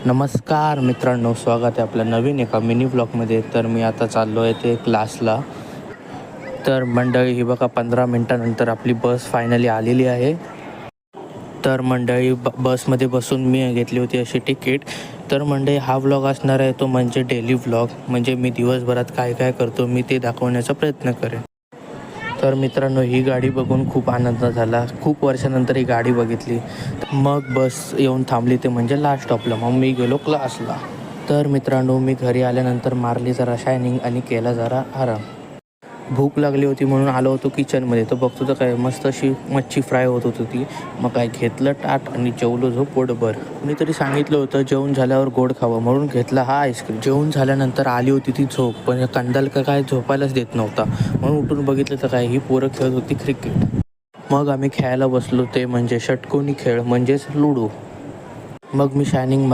नमस्कार मित्रांनो, स्वागत आहे आपल्या नवीन एका मिनी ब्लॉगमध्ये. तर मी आता चाललो आहे ते क्लासला. तर मंडळी ही बघा, 15 मिनटानंतर आपली बस फायनली आलेली आहे. तर मंडळी बसमध्ये बसून मी घेतली होती अशी तिकीट. तर मंडळी हा व्लॉग असणार आहे तो म्हणजे डेली व्लॉग, म्हणजे मी दिवसभरात काय काय करतो मी ते दाखवण्याचा प्रयत्न करेन. तर मित्रांनो, ही गाडी बघून खूप आनंद झाला. खूप वर्षानंतर ही गाडी बघितली. मग बस येऊन थांबली ते म्हणजे लास्ट स्टॉपला. मग मी गेलो क्लासला. तर मित्रांनो, मी घरी आल्यानंतर मारली जरा शायनिंग आणि केला जरा आराम. भूक लागली होती म्हणून आलो होतो किचनमध्ये. तर बघतो तर काय मस्त अशी मच्छी फ्राय होत होती ती. मग काय घेतलं ताट आणि जेवलो जो पोटभर. कुणीतरी सांगितलं होतं जेवण झाल्यावर गोड खावं, म्हणून घेतला हा आईस्क्रीम. जेवण झाल्यानंतर आली होती ती झोप, पण कंदाल का काय झोपायलाच देत नव्हता. म्हणून उठून बघितलं तर काय ही पोरं खेळत होती क्रिकेट. मग आम्ही खेळायला बसलो ते म्हणजे षटकोनी खेळ म्हणजेच लुडो. मग मी शायनिंग